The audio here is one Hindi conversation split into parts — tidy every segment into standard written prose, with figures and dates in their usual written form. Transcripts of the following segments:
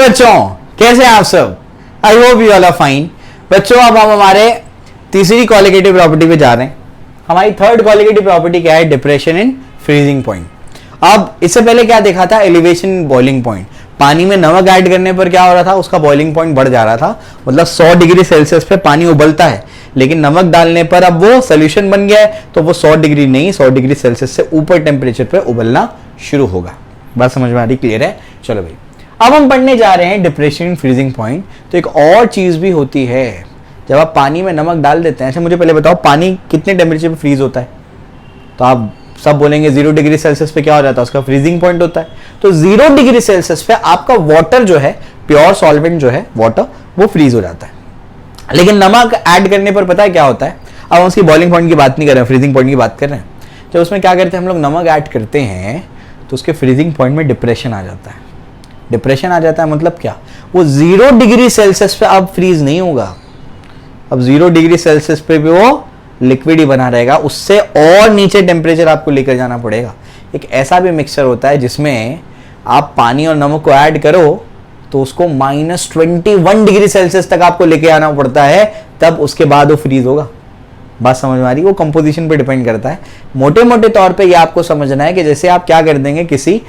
बच्चों, कैसे हैं आप सब? I hope you all are fine. बच्चों, अब हम हमारे तीसरी क्वालिटेटिव प्रॉपर्टी पे जा रहे हैं। हमारी थर्ड क्वालिटेटिव प्रॉपर्टी क्या है? Depression in freezing point. अब इससे पहले क्या देखा था? Elevation in boiling point. पानी में नमक ऐड करने पर क्या हो रहा था? उसका बॉइलिंग पॉइंट बढ़ जा रहा था। मतलब 100 डिग्री सेल्सियस पे पानी उबलता है, लेकिन नमक डालने पर अब वो सोल्यूशन बन गया है, तो वो 100 डिग्री नहीं, 100 डिग्री सेल्सियस से ऊपर टेम्परेचर पे उबलना शुरू होगा। बात समझ में आ रही? क्लियर है? चलो भाई, अब हम पढ़ने जा रहे हैं डिप्रेशन इन फ्रीजिंग पॉइंट। तो एक और चीज भी होती है, जब आप पानी में नमक डाल देते हैं। अच्छा, मुझे पहले बताओ, पानी कितने टेम्परेचर पे फ्रीज होता है? तो आप सब बोलेंगे 0 डिग्री सेल्सियस पे क्या हो जाता है? उसका फ्रीजिंग पॉइंट होता है। तो 0 डिग्री सेल्सियस पे आपका वाटर जो है, प्योर सॉल्वेंट जो है वाटर, वो फ्रीज हो जाता है। लेकिन नमक ऐड करने पर पता है क्या होता है? अब हम उसकी बॉइलिंग पॉइंट की बात नहीं कर रहे हैं, फ्रीजिंग पॉइंट की बात कर रहे हैं। जब उसमें क्या करते हैं हम लोग, नमक ऐड करते हैं, तो उसके फ्रीजिंग पॉइंट में डिप्रेशन आ जाता है। डिप्रेशन आ जाता है मतलब क्या? वो 0 डिग्री सेल्सियस पे अब फ्रीज नहीं होगा। अब 0 डिग्री सेल्सियस पे भी वो लिक्विड ही बना रहेगा। उससे और नीचे टेम्परेचर आपको लेकर जाना पड़ेगा। एक ऐसा भी मिक्सचर होता है जिसमें आप पानी और नमक को ऐड करो तो उसको -21 डिग्री सेल्सियस तक आपको लेके आना पड़ता है, तब उसके बाद वो फ्रीज होगा। बात समझ में आ रही? वो कंपोजिशन पे डिपेंड करता है। मोटे मोटे तौर पे ये आपको समझना है कि जैसे आप क्या कर देंगे, किसी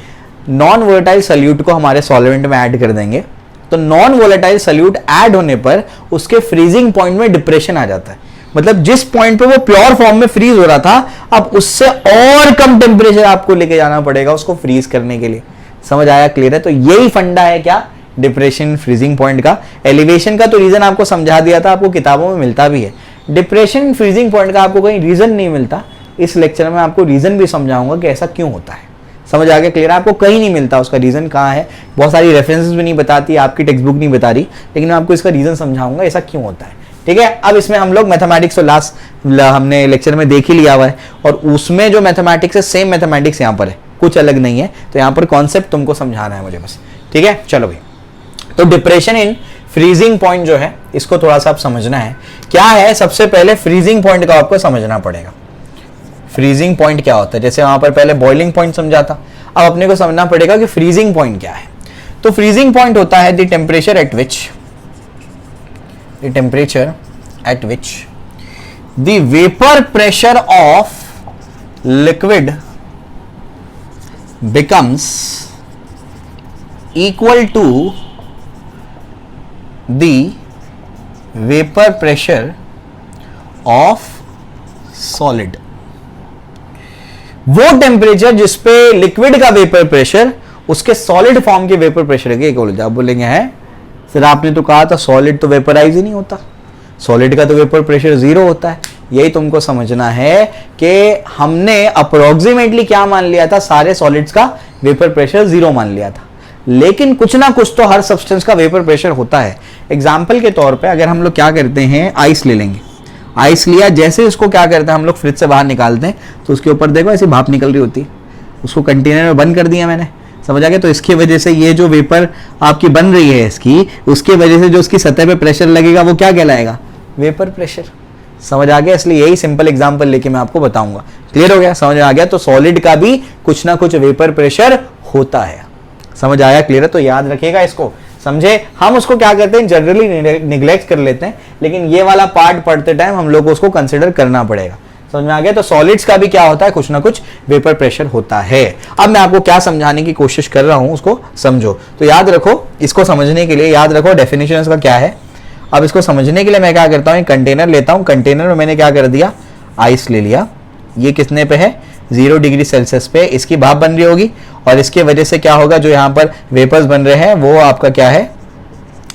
नॉन वोलेटाइल सॉल्यूट को हमारे सॉल्वेंट में ऐड कर देंगे, तो नॉन वोलेटाइल सॉल्यूट ऐड होने पर उसके फ्रीजिंग पॉइंट में डिप्रेशन आ जाता है। मतलब जिस पॉइंट पे वो प्योर फॉर्म में फ्रीज हो रहा था, अब उससे और कम टेम्परेचर आपको लेके जाना पड़ेगा उसको फ्रीज करने के लिए। समझ आया? क्लियर है? तो यही फंडा है क्या? डिप्रेशन फ्रीजिंग पॉइंट का। एलिवेशन का तो रीजन आपको समझा दिया था, आपको किताबों में मिलता भी है। डिप्रेशन फ्रीजिंग पॉइंट का आपको कहीं रीजन नहीं मिलता। इस लेक्चर में आपको रीजन भी समझाऊंगा कि ऐसा क्यों होता है। समझ आ गया? क्लियर? आपको कहीं नहीं मिलता उसका रीजन कहाँ है। बहुत सारी रेफरेंसेस भी नहीं बताती, आपकी टेक्स्ट बुक नहीं बता रही, लेकिन मैं आपको इसका रीजन समझाऊंगा ऐसा क्यों होता है। ठीक है? अब इसमें हम लोग मैथमेटिक्स तो लास्ट हमने लेक्चर में देख ही लिया हुआ है, और उसमें जो मैथमेटिक्स है सेम मैथमेटिक्स यहाँ पर है, कुछ अलग नहीं है। तो यहाँ पर कॉन्सेप्ट तुमको समझाना है मुझे बस। ठीक है? चलो भाई, तो डिप्रेशन इन फ्रीजिंग पॉइंट जो है, इसको थोड़ा सा आप समझना है क्या है। सबसे पहले फ्रीजिंग पॉइंट का आपको समझना पड़ेगा। फ्रीजिंग पॉइंट क्या होता है? जैसे वहां पर पहले बॉइलिंग पॉइंट समझा था, अब अपने को समझना पड़ेगा कि फ्रीजिंग पॉइंट क्या है। तो फ्रीजिंग पॉइंट होता है the temperature at which the vapour pressure of liquid becomes equal to the vapour pressure of solid. वो टेम्परेचर जिसपे लिक्विड का वेपर प्रेशर उसके सॉलिड फॉर्म के वेपर प्रेशर के इक्वल। आप बोलेंगे हैं सर आपने तो कहा था सॉलिड तो वेपराइज ही नहीं होता, सॉलिड का तो वेपर प्रेशर 0 होता है। यही तुमको समझना है कि हमने अप्रोक्सीमेटली क्या मान लिया था, सारे सॉलिड्स का वेपर प्रेशर 0 मान लिया था, लेकिन कुछ ना कुछ तो हर सब्सटेंस का वेपर प्रेशर होता है। एग्जाम्पल के तौर पर अगर हम लोग क्या करते हैं, आइस ले लेंगे। आइस लिया, जैसे इसको क्या करते हैं हम लोग फ्रिज से बाहर निकालते हैं, तो उसके ऊपर देखो ऐसी भाप निकल रही होती है। उसको कंटेनर में बंद कर दिया मैंने, समझ आ गया? तो इसकी वजह से ये जो वेपर आपकी बन रही है इसकी, उसके वजह से जो उसकी सतह पे प्रेशर लगेगा वो क्या कहलाएगा? Vapour pressure. समझ आ गया? इसलिए यही सिंपल एग्जांपल लेके मैं आपको बताऊंगा। क्लियर हो गया? समझ आ गया? तो सॉलिड का भी कुछ ना कुछ वेपर प्रेशर होता है। समझ आया? क्लियर है? तो याद रखिएगा इसको, समझे? हम उसको क्या करते हैं, जनरली निग्लेक्ट कर लेते हैं, लेकिन ये वाला पार्ट पढ़ते टाइम हम लोग को उसको कंसिडर करना पड़ेगा। समझ में आ गया? तो सॉलिड्स का भी क्या होता है, कुछ ना कुछ वेपर प्रेशर होता है। अब मैं आपको क्या समझाने की कोशिश कर रहा हूं उसको समझो। तो याद रखो, इसको समझने के लिए याद रखो डेफिनेशन इसका क्या है। अब इसको समझने के लिए मैं क्या करता हूं, एक कंटेनर लेता हूं। कंटेनर में मैंने क्या कर दिया, आइस ले लिया। ये कितने पे है? 0 डिग्री सेल्सियस पे इसकी भाप बन रही होगी, और इसके वजह से क्या होगा, जो यहाँ पर वेपर्स बन रहे हैं वो आपका क्या है,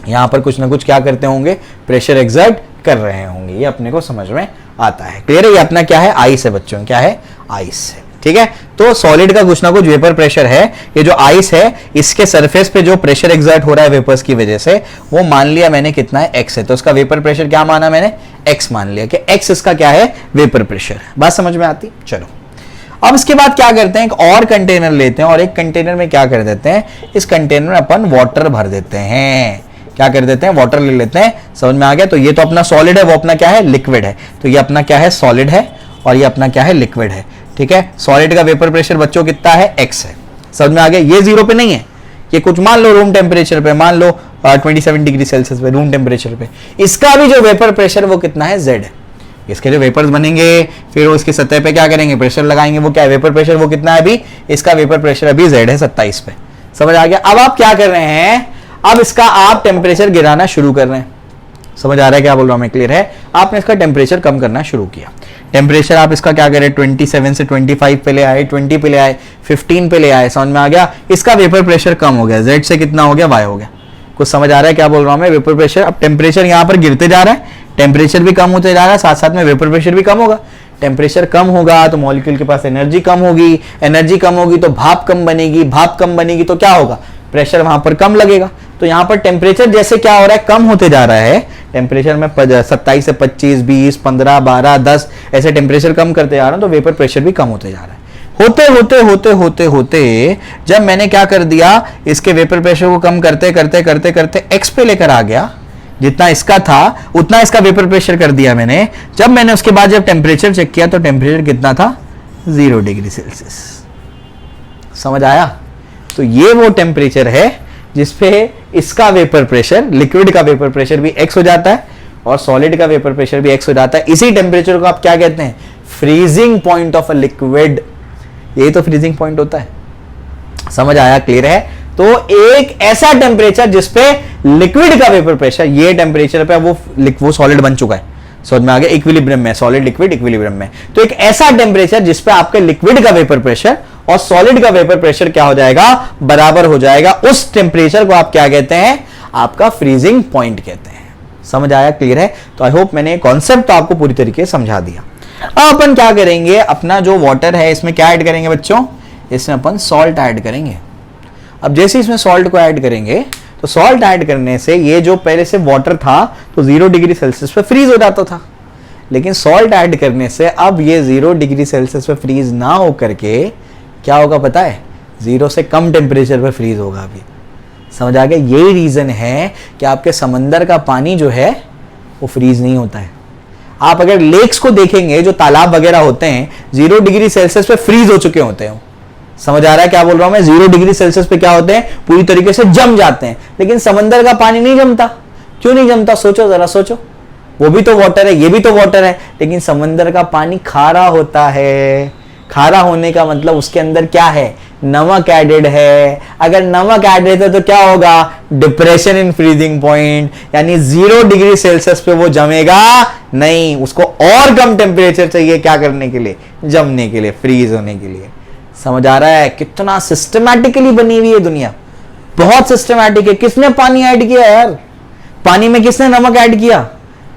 यहाँ पर कुछ ना कुछ क्या करते होंगे, प्रेशर एक्सर्ट कर रहे होंगे। ये अपने को समझ में आता है। क्लियर है? ये अपना क्या है, आइस है बच्चों। क्या है? आइस है। ठीक है? तो सॉलिड का कुछ ना कुछ वेपर प्रेशर है। ये जो आइस है इसके सरफेस पे जो प्रेशर एक्सर्ट हो रहा है वेपर्स की वजह से, वो मान लिया मैंने कितना है, x है। तो उसका वेपर प्रेशर क्या माना मैंने, x मान लिया कि x इसका क्या है, वेपर प्रेशर। बात समझ में आती? चलो, अब इसके बाद क्या करते हैं, एक और कंटेनर लेते हैं, और एक कंटेनर में क्या कर देते हैं, इस कंटेनर में अपन वाटर भर देते हैं। क्या कर देते हैं, वाटर ले लेते हैं। समझ में आ गया? तो ये तो अपना सॉलिड है, वो अपना क्या है, लिक्विड है। तो ये अपना क्या है, सॉलिड है, और ये अपना क्या है, लिक्विड है। ठीक है? सॉलिड का वेपर प्रेशर बच्चों कितना है, x है। समझ में आ गया? ये 0 पे नहीं है, ये कुछ मान लो रूम टेम्परेचर पे, मान लो 27 डिग्री सेल्सियस पे रूम टेम्परेचर पे, इसका भी जो वेपर प्रेशर वो कितना है, Z है। इसके जो वेपर्स बनेंगे फिर वो इसकी सतह पे क्या करेंगे, प्रेशर लगाएंगे, वो क्या है, वेपर प्रेशर वो कितना है अभी, इसका वेपर प्रेशर अभी Z है 27 पे। समझ आ गया। अब आप क्या कर रहे हैं, अब इसका आप टेम्परेचर गिराना शुरू कर रहे हैं। समझ आ रहा है क्या बोल रहा हूं मैं, क्लियर है। आपने इसका टेम्परेचर कम करना शुरू किया। टेम्परेचर आप इसका क्या करें, 27 से 25 पे ले आए, 20 पे ले आए, 15 पे ले आए। समझ में आ गया। इसका वेपर प्रेशर कम हो गया, Z से कितना हो गया, Y हो गया। कुछ समझ आ रहा है क्या बोल रहा हूं मैं। वेपर प्रेशर, अब टेम्परेचर यहां पर गिरते जा रहा है, टेम्परेचर भी कम होते जा रहा है, साथ साथ में वेपर प्रेशर भी कम होगा। टेम्परेचर कम होगा तो मॉलिक्यूल के पास एनर्जी कम होगी, एनर्जी कम होगी तो भाप कम बनेगी, भाप कम बनेगी तो क्या होगा, प्रेशर वहां पर कम लगेगा। तो यहां पर टेम्परेचर जैसे क्या हो रहा है, कम होते जा रहा है। टेम्परेचर में 27 से 25, 20, 15, 12, 10 ऐसे टेम्परेचर कम करते जा रहा हूं तो वेपर प्रेशर भी कम होते जा रहा है। होते होते होते होते होते जब मैंने क्या कर दिया, इसके वेपर प्रेशर को कम करते करते करते करते एक्स पे लेकर आ गया, जितना इसका था उतना इसका वेपर प्रेशर कर दिया मैंने। जब मैंने उसके बाद जब टेम्परेचर चेक किया तो टेम्परेचर कितना था, 0 डिग्री सेल्सियस। समझ आया। तो ये वो टेम्परेचर है जिसपे इसका वेपर प्रेशर, लिक्विड का वेपर प्रेशर भी x हो जाता है और सॉलिड का वेपर प्रेशर भी x हो जाता है। इसी टेम्परेचर को आप क्या कहते हैं, freezing point of a liquid. यही तो फ्रीजिंग पॉइंट होता है। समझ आया, क्लियर है। तो एक ऐसा टेम्परेचर जिसपे लिक्विड का वेपर प्रेशर, ये टेम्परेचर पे वो सॉलिड बन चुका है। समझ में आ गया, इक्विलिब्रियम में, सॉलिड लिक्विड इक्विलिब्रियम में। तो एक ऐसा टेम्परेचर जिसपे आपके लिक्विड का वेपर प्रेशर और सॉलिड का वेपर प्रेशर क्या हो जाएगा, बराबर हो जाएगा। उस टेम्परेचर को आप क्या कहते हैं, आपका फ्रीजिंग पॉइंट कहते हैं। समझ आया, क्लियर है। तो आई होप मैंने कॉन्सेप्ट तो आपको पूरी तरीके से समझा दिया। अब अपन क्या करेंगे, अपना जो वाटर है इसमें क्या ऐड करेंगे बच्चों, इसमें अपन सॉल्ट ऐड करेंगे। अब जैसे इसमें सॉल्ट को ऐड करेंगे तो सॉल्ट ऐड करने से ये जो पहले से वाटर था तो 0 डिग्री सेल्सियस पे फ्रीज हो जाता था, लेकिन सॉल्ट ऐड करने से अब ये 0 डिग्री सेल्सियस पे फ्रीज ना हो करके क्या होगा पता है, 0 से कम टेम्परेचर पे फ्रीज होगा अभी। समझ आ गया। यही रीजन है कि आपके समंदर का पानी जो है वो फ्रीज नहीं होता है। आप अगर लेक्स को देखेंगे, जो तालाब वगैरह होते हैं, 0 डिग्री सेल्सियस पे फ्रीज हो चुके होते हैं। समझ आ रहा है क्या बोल रहा हूं मैं। 0 डिग्री सेल्सियस पे क्या होते हैं, पूरी तरीके से जम जाते हैं। लेकिन समंदर का पानी नहीं जमता। क्यों नहीं जमता, सोचो जरा सोचो। वो भी तो वाटर है, ये भी तो वाटर है, लेकिन समंदर का पानी खारा होता है। खारा होने का मतलब उसके अंदर क्या है, नमक एडेड है। अगर नमक एडेड है तो क्या होगा, डिप्रेशन इन फ्रीजिंग पॉइंट, यानी 0 डिग्री सेल्सियस पे वो जमेगा नहीं, उसको और कम टेम्परेचर चाहिए क्या करने के लिए, जमने के लिए, फ्रीज होने के लिए। समझ आ रहा है कितना सिस्टमैटिकली बनी हुई है दुनिया, बहुत सिस्टमैटिक है। किसने पानी ऐड किया यार, पानी में किसने नमक ऐड किया,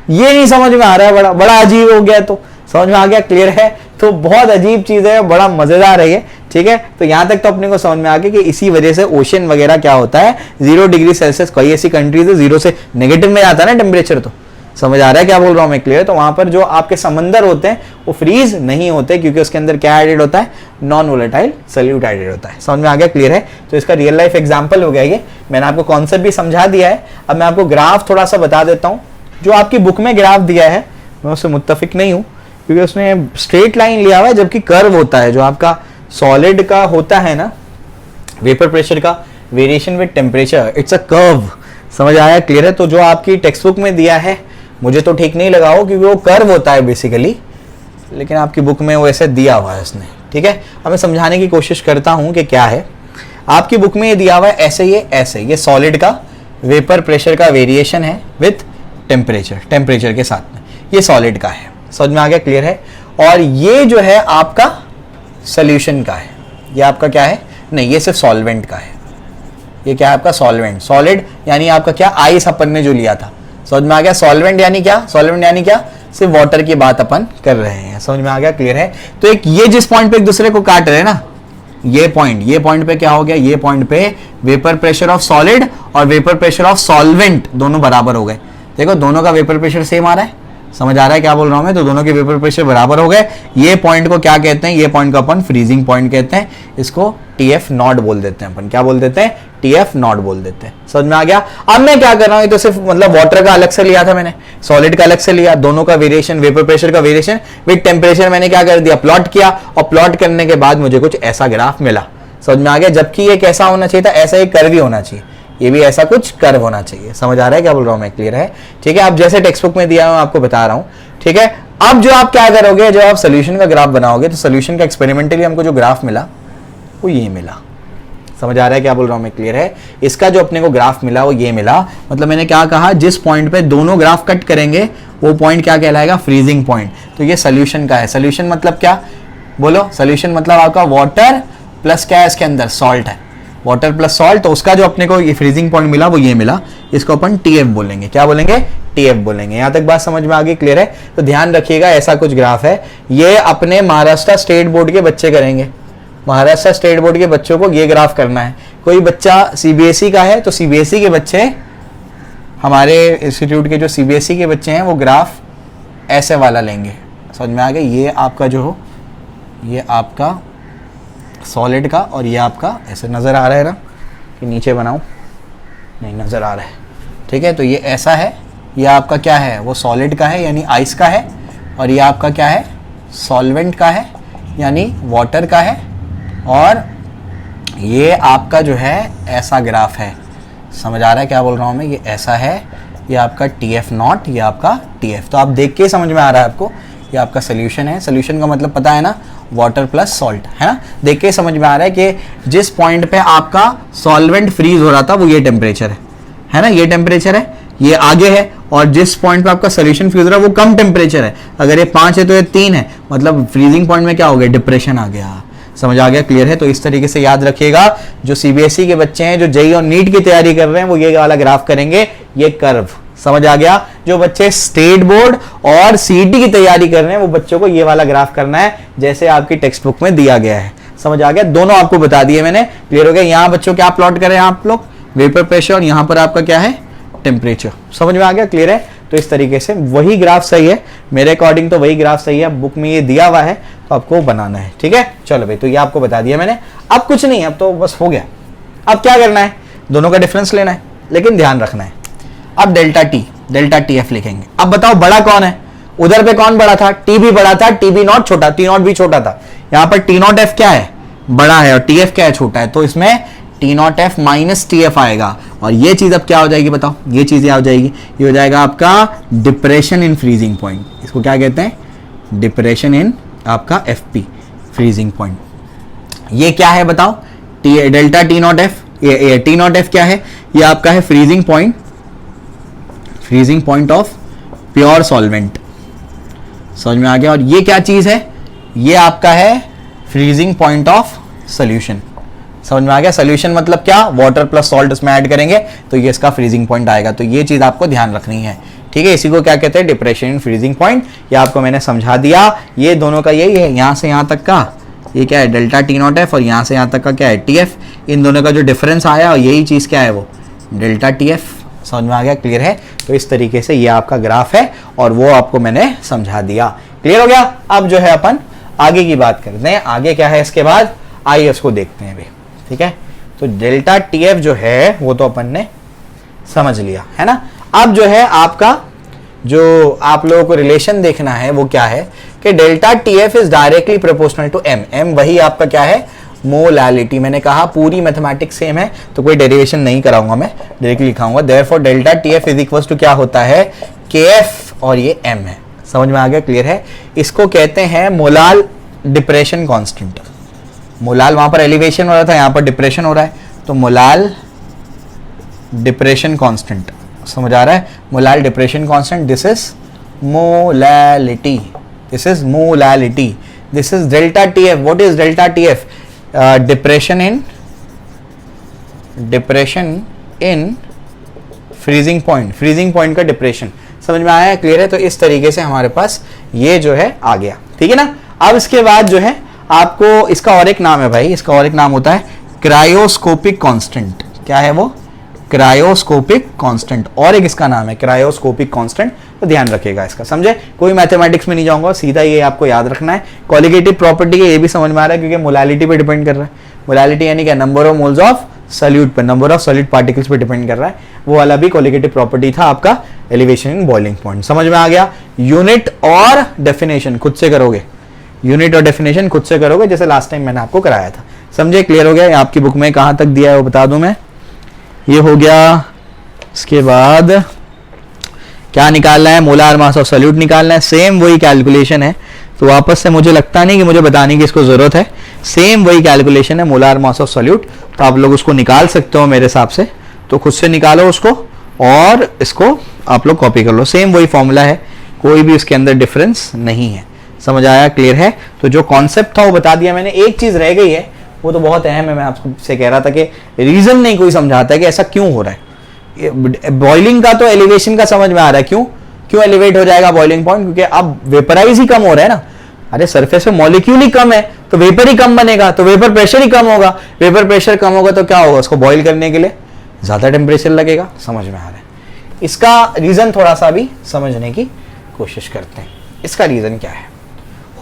ये नहीं समझ में आ रहा है। बड़ा बड़ा अजीब हो गया। तो समझ में आ गया, क्लियर है। तो बहुत अजीब चीज है, बड़ा मजेदार है ये, ठीक है। तो यहां तक तो अपने को समझ में आ गया कि इसी वजह से ओशन वगैरह क्या होता है, 0 डिग्री सेल्सियस, कोई ऐसी कंट्रीज है 0 से नेगेटिव में आता है ना टेम्परेचर। तो समझ आ रहा है क्या बोल रहा हूं मैं, क्लियर। तो वहां पर जो आपके समंदर होते हैं वो फ्रीज नहीं होते, क्योंकि उसके अंदर क्या एडेड होता है, नॉन वोलेटाइल सॉल्यूट एडेड होता है। समझ में आ गया, क्लियर है। तो इसका रियल लाइफ एग्जांपल हो गया ये। मैंने आपको कॉन्सेप्ट भी समझा दिया है। अब मैं आपको ग्राफ थोड़ा सा बता देता हूं। जो आपकी बुक में ग्राफ दिया है मैं उससे मुत्तफिक नहीं हूं, क्योंकि उसने स्ट्रेट लाइन लिया हुआ है, जबकि कर्व होता है। जो आपका सॉलिड का होता है ना, वेपर प्रेशर का variation with temperature, it's a curve. समझ आया, क्लियर है। तो जो आपकी टेक्स्ट बुक में दिया है मुझे तो ठीक नहीं लगा हो, क्योंकि वो कर्व होता है बेसिकली, लेकिन आपकी बुक में वो ऐसे दिया हुआ है उसने, ठीक है। अब मैं समझाने की कोशिश करता हूं कि क्या है। आपकी बुक में ये दिया हुआ है ऐसे, ये सॉलिड का वेपर प्रेशर का वेरिएशन है विथ टेम्परेचर के साथ में, ये सॉलिड का है। समझ में आ गया, क्लियर है। और ये जो है आपका सोल्यूशन का है, ये आपका क्या है, नहीं ये सिर्फ सॉल्वेंट का है। ये क्या है आपका सॉल्वेंट, सॉलिड यानी आपका क्या, आइस अपन ने जो लिया था। समझ में आ गया। सॉल्वेंट यानी क्या, सॉल्वेंट यानी क्या, सिर्फ वाटर की बात अपन कर रहे हैं। समझ में आ गया, क्लियर है। तो एक ये जिस पॉइंट पे एक दूसरे को काट रहे हैं ना, ये पॉइंट पे क्या हो गया, ये पॉइंट पे वेपर प्रेशर ऑफ सॉलिड और वेपर प्रेशर ऑफ सॉल्वेंट दोनों बराबर हो गए। देखो दोनों का वेपर प्रेशर सेम आ रहा है। समझ आ रहा है क्या बोल रहा हूं मैं। तो दोनों के वेपर प्रेशर बराबर हो गए। ये पॉइंट को क्या कहते हैं, ये पॉइंट को अपन फ्रीजिंग पॉइंट कहते हैं। इसको TF नॉट बोल देते हैं अपन, क्या बोल देते हैं, TF नॉट बोल देते हैं। समझ में आ गया। अब मैं क्या कर रहा हूं, ये तो सिर्फ मतलब वाटर का अलग से लिया था मैंने, सॉलिड का अलग से लिया, दोनों का वेरिएशन, वेपर प्रेशर का वेरिएशन विद टेम्परेचर मैंने क्या कर दिया, प्लॉट किया। और प्लॉट करने के बाद मुझे कुछ ऐसा ग्राफ मिला। समझ में आ गया। जबकि ये कैसा होना चाहिए था, ऐसा एक कर्व ही होना चाहिए, ये भी ऐसा कुछ कर्व होना चाहिए। समझ आ रहा है क्या बोल रहा हूँ मैं, क्लियर है? ठीक है, अब जैसे टेक्स्ट बुक में दिया मैं आपको बता रहा हूँ। ठीक है, अब जो आप क्या करोगे, जब आप सोल्यूशन का ग्राफ बनाओगे तो सोल्यूशन का एक्सपेरिमेंटली हमको जो ग्राफ मिला वो ये मिला। समझ आ रहा है क्या बोल रहा हूँ मैं, क्लियर है? इसका जो अपने को ग्राफ मिला वो ये मिला। मतलब मैंने क्या कहा, जिस पॉइंट पे दोनों ग्राफ कट करेंगे वो पॉइंट क्या कहलाएगा, फ्रीजिंग पॉइंट। तो ये सोल्यूशन का है। सोल्यूशन मतलब क्या, बोलो? सोल्यूशन मतलब आपका वाटर प्लस क्या है इसके अंदर, सॉल्ट है, वाटर प्लस सॉल्ट। तो उसका जो अपने को ये फ्रीजिंग पॉइंट मिला वो ये मिला। इसको अपन TF बोलेंगे। क्या बोलेंगे? TF बोलेंगे। यहां तक बात समझ में आ गई, क्लियर है? तो ध्यान रखिएगा, ऐसा कुछ ग्राफ है, ये अपने महाराष्ट्र स्टेट बोर्ड के बच्चे करेंगे। महाराष्ट्र स्टेट बोर्ड के बच्चों को ये ग्राफ करना है। कोई बच्चा CBSE का है तो CBSE के बच्चे, हमारे इंस्टीट्यूट के जो CBSE के बच्चे हैं वो ग्राफ ऐसे वाला लेंगे। समझ में आ गया? ये आपका जो हो, ये आपका सॉलिड का, और ये आपका ऐसे नज़र आ रहा है ना, कि नीचे बनाऊं, नहीं नज़र आ रहा है। ठीक है, तो ये ऐसा है, ये आपका क्या है, वो सॉलिड का है यानी आइस का है, और ये आपका क्या है, सॉल्वेंट का है यानी वाटर का है, और ये आपका जो है ऐसा ग्राफ है। समझ आ रहा है क्या बोल रहा हूँ मैं? ये ऐसा है, ये आपका TF नॉट, ये आपका TF। तो आप देख के समझ में आ रहा है आपको, ये आपका सोल्यूशन है। सोल्यूशन का मतलब पता है ना, वाटर प्लस सॉल्ट, है ना? देख के समझ में आ रहा है कि जिस पॉइंट पे आपका सॉल्वेंट फ्रीज हो रहा था वो ये टेम्परेचर है ना, ये टेम्परेचर है, ये आगे है, और जिस पॉइंट पे आपका सोल्यूशन फ्रीज हो रहा है वो कम टेम्परेचर है। अगर ये 5 है तो ये 3 है, मतलब फ्रीजिंग पॉइंट में क्या हो गया, डिप्रेशन आ गया। समझ आ गया, क्लियर है? तो इस तरीके से याद रखिएगा, जो CBSE के बच्चे हैं, जो JEE और नीट की तैयारी कर रहे हैं, वो ये वाला ग्राफ करेंगे, ये कर्व। समझ आ गया? जो बच्चे स्टेट बोर्ड और CET की तैयारी कर रहे हैं वो बच्चों को ये वाला ग्राफ करना है, जैसे आपकी टेक्स्ट बुक में दिया गया है। समझ आ गया? दोनों आपको बता दिए मैंने, क्लियर हो गया? यहाँ बच्चों क्या प्लॉट करें आप लोग, वेपर प्रेशर, और यहाँ पर आपका क्या है, टेम्परेचर। समझ में आ गया, क्लियर है? तो इस तरीके से वही ग्राफ सही है, मेरे अकॉर्डिंग तो वही ग्राफ सही है। बुक में ये दिया हुआ है तो आपको बनाना है। ठीक है, चलो भाई, तो ये आपको बता दिया मैंने। अब कुछ नहीं, अब तो बस हो गया। अब क्या करना है, दोनों का डिफरेंस लेना है, लेकिन ध्यान रखना है, अब डेल्टा TF लिखेंगे। अब बताओ बड़ा कौन है, उधर पे कौन बड़ा था, T भी बड़ा था, TB नॉट छोटा, T नॉट भी छोटा था। यहाँ पर T नॉट F क्या है, बड़ा है, और TF क्या है, छोटा है। तो इसमें T not F minus TF आएगा, और ये चीज अब क्या हो जाएगी बताओ, ये चीज क्या हो जाएगी, ये हो जाएगा आपका डिप्रेशन इन फ्रीजिंग पॉइंट। इसको क्या कहते हैं, डिप्रेशन इन आपका FP फ्रीजिंग पॉइंट। ये क्या है बताओ, delta T not F, T not F क्या है, ये आपका है freezing point of pure solvent. समझ में आ गया? और ये क्या चीज है, ये आपका है फ्रीजिंग पॉइंट ऑफ सोल्यूशन। समझ में आ गया? सोल्यूशन मतलब क्या, वाटर प्लस सॉल्ट इसमें ऐड करेंगे तो ये इसका फ्रीजिंग पॉइंट आएगा। तो ये चीज आपको ध्यान रखनी है। ठीक है, इसी को क्या कहते हैं, डिप्रेशन इन फ्रीजिंग पॉइंट। ये आपको मैंने समझा दिया। ये दोनों का यही है, यहां से यहां तक का ये क्या है, डेल्टा T नॉट F, और यहां से यहां तक का क्या है, TF। इन दोनों का जो डिफरेंस आया, और यही चीज क्या है, वो डेल्टा TF। समझ में आ गया, क्लियर है? तो इस तरीके से ये आपका ग्राफ है, और वो आपको मैंने समझा दिया। क्लियर हो गया? अब जो है अपन आगे की बात करते हैं। आगे क्या है इसके बाद, आइए उसको देखते हैं भी। ठीक है, तो डेल्टा TF जो है वो तो अपन ने समझ लिया, है ना? अब जो है आपका, जो आप लोगों को रिलेशन देखना है वो क्या है कि delta TF is directly proportional to M वही आपका क्या है, मोलालिटी। मैंने कहा पूरी मैथमेटिक्स सेम है तो कोई डेरिवेशन नहीं कराऊंगा, मैं डायरेक्टली लिखाऊंगा। Therefore delta TF is equal to क्या होता है, KF, और ये M है। समझ में आ गया, क्लियर है? इसको कहते हैं मोलाल डिप्रेशन कांस्टेंट। मोलाल वहां पर एलिवेशन हो रहा था, यहां पर डिप्रेशन हो रहा है, तो मोलाल डिप्रेशन कांस्टेंट। समझ आ रहा है? Molal depression constant, this is molality, this is molality, this is delta TF। What is delta TF? Depression in freezing point का डिप्रेशन। समझ में आया, क्लियर है? तो इस तरीके से हमारे पास ये जो है आ गया। ठीक है ना? अब इसके बाद जो है आपको इसका और एक नाम है भाई, इसका और एक नाम होता है क्रायोस्कोपिक कांस्टेंट। क्या है वो? Cryoscopic constant. और एक इसका नाम है क्रायोस्कोपिक कांस्टेंट। तो ध्यान रखिएगा इसका, समझे? कोई मैथमेटिक्स में नहीं जाऊंगा, सीधा ये आपको याद रखना है। क्वालिटेटिव प्रॉपर्टी के ये भी समझ में आ रहा है क्योंकि मोलालिटी पे डिपेंड कर रहा है। मोलालिटी यानी क्या, number of moles of solute पर, नंबर ऑफ सॉलिड पार्टिकल्स पे डिपेंड कर रहा है। वो वाला भी क्वालिटेटिव प्रॉपर्टी था आपका एलिवेशन इन बॉइलिंग पॉइंट। समझ में आ गया? यूनिट और डेफिनेशन खुद से करोगे, यूनिट और डेफिनेशन खुद से करोगे, जैसे लास्ट टाइम मैंने आपको कराया था। समझे? क्लियर हो गया? ये आपकी बुक में कहाँ तक दिया है वो बता दूं मैं। ये हो गया। इसके बाद क्या निकालना है? मोलार मास ऑफ सॉल्यूट निकालना है। सेम वही कैलकुलेशन है, तो वापस से मुझे लगता नहीं कि मुझे बताने की इसको जरूरत है। सेम वही कैलकुलेशन है, मोलार मास ऑफ सॉल्यूट, तो आप लोग उसको निकाल सकते हो मेरे हिसाब से। तो खुद से निकालो उसको और इसको आप लोग कॉपी कर लो। सेम वही फॉर्मूला है, कोई भी इसके अंदर डिफरेंस नहीं है। समझ आया? क्लियर है? तो जो कॉन्सेप्ट था वो बता दिया मैंने। एक चीज रह गई है, वो तो बहुत अहम है। मैं आपसे कह रहा था कि रीजन नहीं कोई समझाता है कि ऐसा क्यों हो रहा है। बॉइलिंग का तो एलिवेशन का समझ में आ रहा है, क्यों एलिवेट हो जाएगा बॉइलिंग पॉइंट, क्योंकि अब वेपराइज ही कम हो रहा है ना। अरे सरफेस पे मॉलिक्यूल ही कम है तो वेपर ही कम बनेगा, तो वेपर प्रेशर ही कम होगा। वेपर प्रेशर कम होगा तो क्या होगा? उसको बॉइल करने के लिए ज्यादा टेम्परेचर लगेगा। समझ में आ रहा है? इसका रीजन थोड़ा सा भी समझने की कोशिश करते हैं। इसका रीजन क्या है?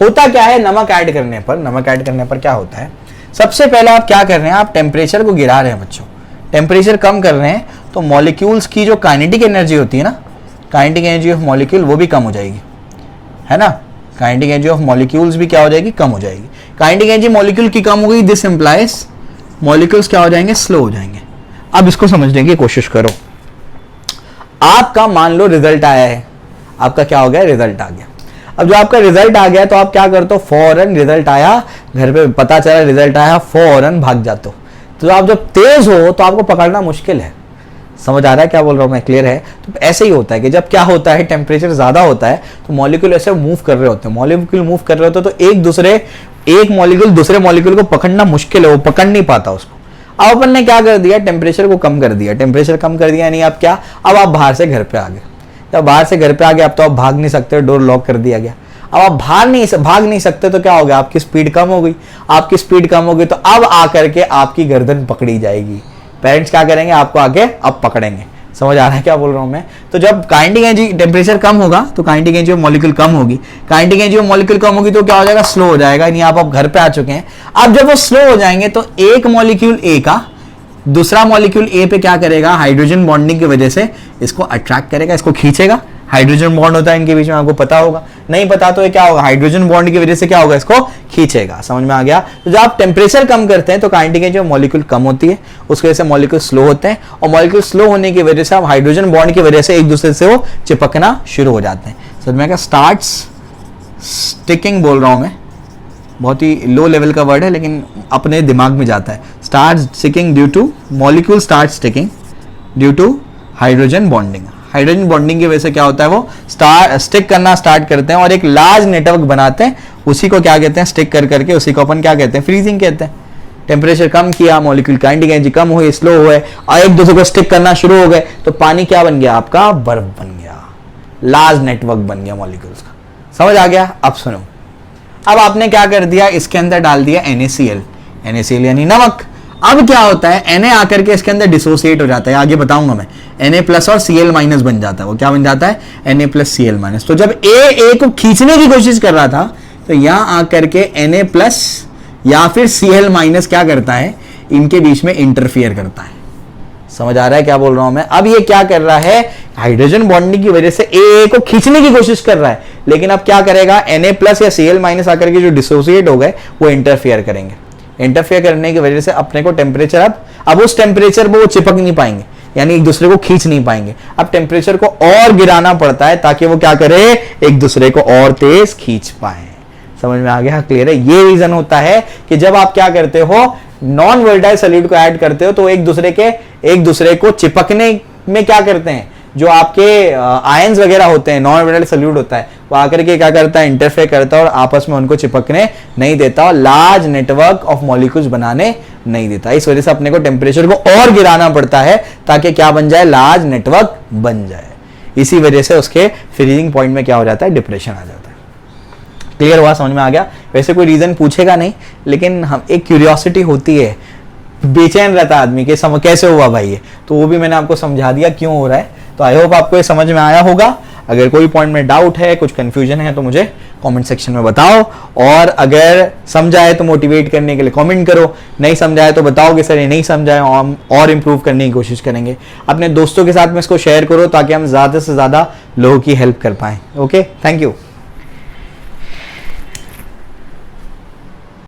होता क्या है, नमक ऐड करने पर क्या होता है? सबसे पहले आप क्या कर रहे हैं? आप टेम्परेचर को गिरा रहे हैं बच्चों, टेम्परेचर कम कर रहे हैं, तो मॉलिक्यूल्स की जो काइनेटिक एनर्जी होती है ना, काइनेटिक एनर्जी ऑफ मॉलिक्यूल वो भी कम हो जाएगी, है ना। काइनेटिक एनर्जी ऑफ मॉलिक्यूल्स भी क्या हो जाएगी? कम हो जाएगी। काइनेटिक एनर्जी मॉलिक्यूल की कम हो गई, दिस इंप्लाइज मॉलिक्यूल्स क्या हो जाएंगे? स्लो हो जाएंगे। अब इसको समझने की कोशिश करो। आपका मान लो रिजल्ट आया है, आपका क्या हो गया? रिजल्ट आ गया। अब जो आपका रिजल्ट आ गया तो आप क्या करते हो? फौरन रिजल्ट आया, घर पे पता चला रिजल्ट आया, फौरन भाग जाते हो। तो आप जब तेज हो तो आपको पकड़ना मुश्किल है। समझ आ रहा है क्या बोल रहा हूं मैं? क्लियर है? तो ऐसे ही होता है कि जब क्या होता है, टेम्परेचर ज्यादा होता है तो मॉलिक्यूल ऐसे मूव कर रहे होते हैं, मॉलिक्यूल मूव कर रहे होते हैं, तो एक मॉलिक्यूल दूसरे मॉलिक्यूल को पकड़ना मुश्किल है, वो पकड़ नहीं पाता उसको। अब अपन ने क्या कर दिया? टेम्परेचर को कम कर दिया। टेम्परेचर कम कर दिया यानी आप क्या? अब आप बाहर से घर पे आ गए। जब बाहर से घर पे आ गए, अब तो आप भाग नहीं सकते, डोर लॉक कर दिया गया। अब आप भाग नहीं सकते तो क्या हो गया? आपकी स्पीड कम हो गई। आपकी स्पीड कम हो गई तो अब आकर के आपकी गर्दन पकड़ी जाएगी। पेरेंट्स क्या करेंगे? आपको आके अब पकड़ेंगे। समझ आ रहा है क्या बोल रहा हूं मैं? तो जब काइनेटिक एनर्जी, टेम्परेचर कम होगा तो काइनेटिक एनर्जी ऑफ मॉलिक्यूल कम होगी। काइनेटिक एनर्जी ऑफ मॉलिक्यूल कम होगी तो क्या हो जाएगा? स्लो हो जाएगा। यानी आप घर पे आ चुके हैं। अब जब वो स्लो हो जाएंगे तो एक मॉलिक्यूल ए का दूसरा मॉलिक्यूल ए पे क्या करेगा? हाइड्रोजन बॉन्डिंग की वजह से इसको अट्रैक्ट करेगा, इसको खींचेगा। हाइड्रोजन बॉन्ड होता है इनके बीच में, आपको पता होगा। नहीं पता तो ये क्या होगा? हाइड्रोजन बॉन्ड की वजह से क्या होगा? इसको खींचेगा। समझ में आ गया? तो जब आप टेम्परेचर कम करते हैं तो काइनेटिक एनर्जी मॉलिक्यूल कम होती है, उसकी वजह से मॉलिक्यूल स्लो होते हैं, और मॉलिक्यूल स्लो होने की वजह से आप हाइड्रोजन बॉन्ड की वजह से एक दूसरे से वो चिपकना शुरू हो जाते हैं। समझ में आ गया? स्टार्ट्स स्टिकिंग बोल रहा हूं मैं, बहुत ही लो लेवल का वर्ड है लेकिन अपने दिमाग में जाता है। Start sticking due to molecule start sticking due to hydrogen bonding. Hydrogen bonding की वजह से क्या होता है? वो स्टिक करना स्टार्ट करते हैं और एक लार्ज नेटवर्क बनाते हैं। उसी को क्या कहते हैं? स्टिक कर करके उसी को अपन क्या कहते हैं? फ्रीजिंग कहते हैं। टेम्परेचर कम किया, मॉलिक्यूल काइनेटिक एनर्जी कम हुई, स्लो हुए और एक दूसरे को स्टिक करना शुरू हो गए, तो पानी क्या बन गया? आपका बर्फ बन गया, लार्ज नेटवर्क बन गया मॉलिक्यूल्स का। समझ आ गया? अब सुनो, अब आपने क्या कर दिया? इसके अंदर डाल दिया NaCl यानी नमक। अब क्या होता है? Na आकर के इसके अंदर डिसोसिएट हो जाता है, आगे बताऊंगा मैं। Na प्लस और Cl माइनस बन जाता है। वो क्या बन जाता है? Na plus Cl minus. तो जब A को खींचने की कोशिश कर रहा था तो यहां आकर के Na प्लस या फिर Cl माइनस क्या करता है? इनके बीच में इंटरफियर करता है। समझ आ रहा है क्या बोल रहा हूं मैं? अब ये क्या कर रहा है? हाइड्रोजन बॉन्डिंग की वजह से A को खींचने की कोशिश कर रहा है, लेकिन अब क्या करेगा? Na प्लस या Cl माइनस आकर के जो डिसोसिएट हो गए वो इंटरफियर करेंगे। इंटरफेयर करने की वजह से अपने को टेम्परेचर अब उस टेम्परेचर पर वो चिपक नहीं पाएंगे, यानी एक दूसरे को खींच नहीं पाएंगे। अब टेम्परेचर को और गिराना पड़ता है ताकि वो क्या करे? एक दूसरे को और तेज खींच पाए। समझ में आ गया? क्लियर है? ये रीजन होता है कि जब आप क्या करते हो? नॉन वोलेटाइल सॉल्यूट को ऐड करते हो तो एक दूसरे को चिपकने में क्या करते हैं? जो आपके आयंस वगैरह होते हैं, नॉन वोलेटाइल सॉल्यूट होता है, वो आकर के क्या करता है? इंटरफेयर करता है और आपस में उनको चिपकने नहीं देता और लार्ज नेटवर्क ऑफ मॉलिक्यूल्स बनाने नहीं देता। इस वजह से अपने को टेम्परेचर को और गिराना पड़ता है ताकि क्या बन जाए? लार्ज नेटवर्क बन जाए। इसी वजह से उसके फ्रीजिंग पॉइंट में क्या हो जाता है? डिप्रेशन आ जाता है। क्लियर हुआ? समझ में आ गया? वैसे कोई रीजन पूछेगा नहीं, लेकिन हम एक क्यूरियोसिटी होती है, बेचैन रहता है आदमी के कैसे हुआ भाई ये, तो वो भी मैंने आपको समझा दिया क्यों हो रहा है। तो आई होप आपको ये समझ में आया होगा। अगर कोई पॉइंट में डाउट है, कुछ कंफ्यूजन है तो मुझे कमेंट सेक्शन में बताओ, और अगर समझाए तो मोटिवेट करने के लिए कमेंट करो, नहीं समझाए तो बताओ कि सर ये नहीं समझाए, और इंप्रूव करने की कोशिश करेंगे। अपने दोस्तों के साथ में इसको शेयर करो ताकि हम ज़्यादा से ज़्यादा लोगों की हेल्प कर पाएँ। Okay, thank you.